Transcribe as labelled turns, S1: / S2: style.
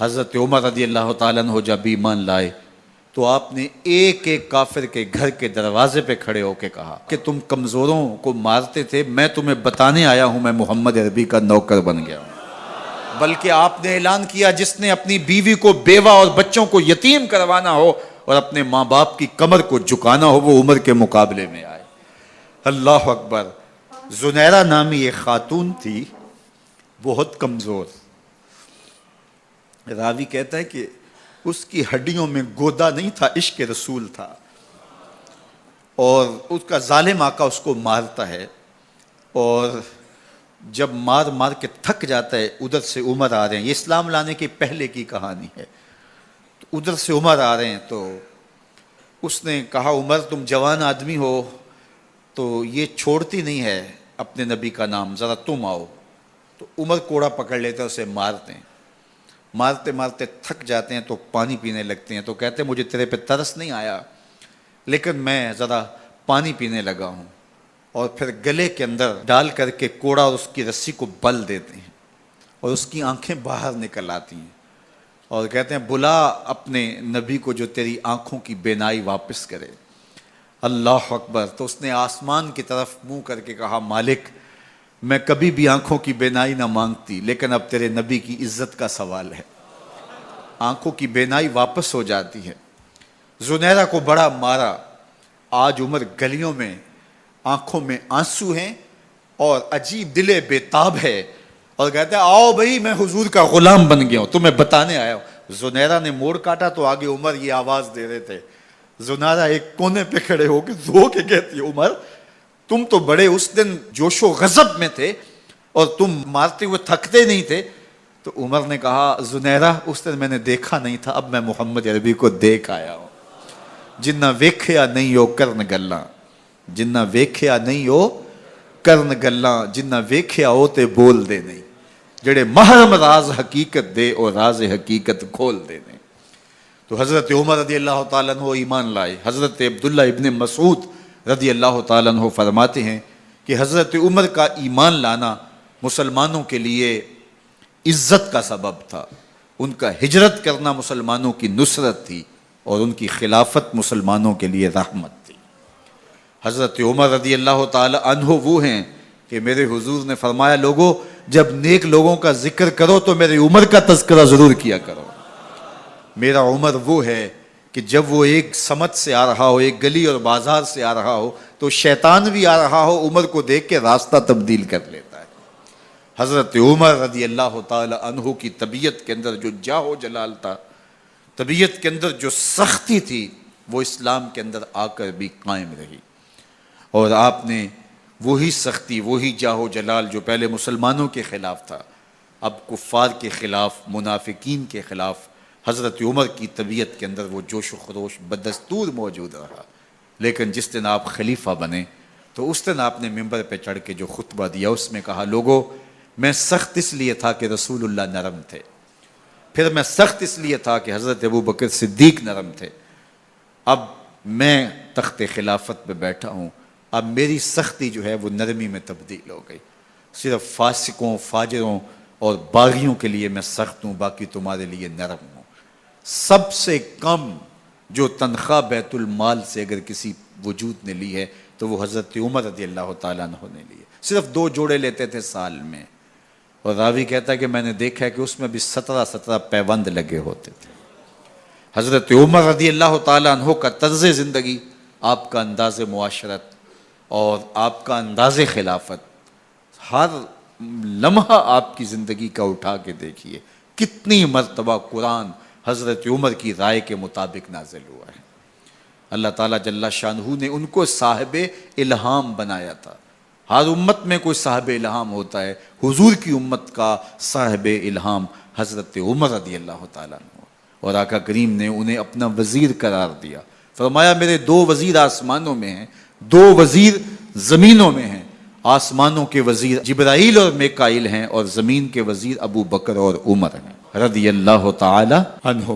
S1: حضرت عمر رضی اللہ تعالیٰ عنہ جب ایمان لائے تو آپ نے ایک ایک کافر کے گھر کے دروازے پہ کھڑے ہو کے کہا کہ تم کمزوروں کو مارتے تھے، میں تمہیں بتانے آیا ہوں میں محمد عربی کا نوکر بن گیا ہوں۔ بلکہ آپ نے اعلان کیا جس نے اپنی بیوی کو بیوہ اور بچوں کو یتیم کروانا ہو اور اپنے ماں باپ کی کمر کو جھکانا ہو وہ عمر کے مقابلے میں آئے۔ اللہ اکبر۔ زنیرہ نامی ایک خاتون تھی، بہت کمزور، راوی کہتا ہے کہ اس کی ہڈیوں میں گودا نہیں تھا، عشق رسول تھا، اور اس کا ظالم آقا اس کو مارتا ہے، اور جب مار مار کے تھک جاتا ہے ادھر سے عمر آ رہے ہیں، یہ اسلام لانے کے پہلے کی کہانی ہے، تو ادھر سے عمر آ رہے ہیں تو اس نے کہا عمر تم جوان آدمی ہو تو یہ چھوڑتی نہیں ہے اپنے نبی کا نام، ذرا تم آؤ۔ تو عمر کوڑا پکڑ لیتے ہیں، اسے مارتے ہیں، مارتے مارتے تھک جاتے ہیں تو پانی پینے لگتے ہیں، تو کہتے ہیں مجھے تیرے پہ ترس نہیں آیا لیکن میں ذرا پانی پینے لگا ہوں، اور پھر گلے کے اندر ڈال کر کے کوڑا اور اس کی رسی کو بل دیتے ہیں اور اس کی آنکھیں باہر نکل آتی ہیں، اور کہتے ہیں بلا اپنے نبی کو جو تیری آنکھوں کی بینائی واپس کرے۔ اللہ اکبر۔ تو اس نے آسمان کی طرف منہ کر کے کہا مالک میں کبھی بھی آنکھوں کی بینائی نہ مانگتی لیکن اب تیرے نبی کی عزت کا سوال ہے۔ آنکھوں کی بینائی واپس ہو جاتی ہے۔ زنیرہ کو بڑا مارا، آج عمر گلیوں میں آنکھوں میں آنسو ہیں اور عجیب دل بے تاب ہے، اور کہتے ہیں آؤ بھئی میں حضور کا غلام بن گیا ہوں، تمہیں بتانے آیا ہوں۔ زنیرہ نے موڑ کاٹا تو آگے عمر یہ آواز دے رہے تھے۔ زنیرہ ایک کونے پہ کھڑے ہو کے رو کے کہتی ہے عمر تم تو بڑے اس دن جوش و غضب میں تھے اور تم مارتے ہوئے تھکتے نہیں تھے۔ تو عمر نے کہا زنیرہ اس دن میں نے دیکھا نہیں تھا، اب میں محمد عربی کو دیکھ آیا ہوں۔ جنہ ویکھیا نہیں ہو کرن گلاں، جنہ ویکھیا نہیں ہو کرن گلاں، جنہ ویکھیا ہو تے بول دے نہیں، جڑے محرم راز حقیقت دے اور راز حقیقت کھول دے نہیں۔ تو حضرت عمر رضی اللہ تعالیٰ عنہ ایمان لائے۔ حضرت عبداللہ ابن مسعود رضی اللہ تعالیٰ عنہ فرماتے ہیں کہ حضرت عمر کا ایمان لانا مسلمانوں کے لیے عزت کا سبب تھا، ان کا ہجرت کرنا مسلمانوں کی نصرت تھی، اور ان کی خلافت مسلمانوں کے لیے رحمت تھی۔ حضرت عمر رضی اللہ تعالیٰ عنہ وہ ہیں کہ میرے حضور نے فرمایا لوگوں جب نیک لوگوں کا ذکر کرو تو میرے عمر کا تذکرہ ضرور کیا کرو۔ میرا عمر وہ ہے کہ جب وہ ایک سمت سے آ رہا ہو، ایک گلی اور بازار سے آ رہا ہو تو شیطان بھی آ رہا ہو، عمر کو دیکھ کے راستہ تبدیل کر لیتا ہے۔ حضرت عمر رضی اللہ تعالی عنہ کی طبیعت کے اندر جو جاہ و جلال تھا، طبیعت کے اندر جو سختی تھی، وہ اسلام کے اندر آ کر بھی قائم رہی، اور آپ نے وہی سختی، وہی جاہ و جلال جو پہلے مسلمانوں کے خلاف تھا، اب کفار کے خلاف، منافقین کے خلاف حضرت عمر کی طبیعت کے اندر وہ جوش و خروش بدستور موجود رہا۔ لیکن جس دن آپ خلیفہ بنے تو اس دن آپ نے ممبر پہ چڑھ کے جو خطبہ دیا اس میں کہا لوگوں میں سخت اس لیے تھا کہ رسول اللہ نرم تھے، پھر میں سخت اس لیے تھا کہ حضرت ابوبکر صدیق نرم تھے، اب میں تخت خلافت پہ بیٹھا ہوں، اب میری سختی جو ہے وہ نرمی میں تبدیل ہو گئی، صرف فاسقوں، فاجروں اور باغیوں کے لیے میں سخت ہوں، باقی تمہارے لیے نرم ہوں۔ سب سے کم جو تنخواہ بیت المال سے اگر کسی وجود نے لی ہے تو وہ حضرت عمر رضی اللہ تعالیٰ عنہ نے لی ہے، صرف 2 جوڑے لیتے تھے سال میں، اور راوی کہتا ہے کہ میں نے دیکھا ہے کہ اس میں بھی 17 پیوند لگے ہوتے تھے۔ حضرت عمر رضی اللہ تعالیٰ عنہ کا طرز زندگی، آپ کا انداز معاشرت اور آپ کا انداز خلافت، ہر لمحہ آپ کی زندگی کا اٹھا کے دیکھیے کتنی مرتبہ قرآن حضرت عمر کی رائے کے مطابق نازل ہوا ہے۔ اللہ تعالیٰ جل شانہ نے ان کو صاحب الہام بنایا تھا۔ ہر امت میں کوئی صاحب الہام ہوتا ہے، حضور کی امت کا صاحب الہام حضرت عمر رضی اللہ تعالیٰ عنہ، اور آقا کریم نے انہیں اپنا وزیر قرار دیا، فرمایا میرے 2 وزیر آسمانوں میں ہیں، 2 وزیر زمینوں میں ہیں، آسمانوں کے وزیر جبرائیل اور میکائیل ہیں اور زمین کے وزیر ابو بکر اور عمر ہیں رضی اللہ تعالی عنہما۔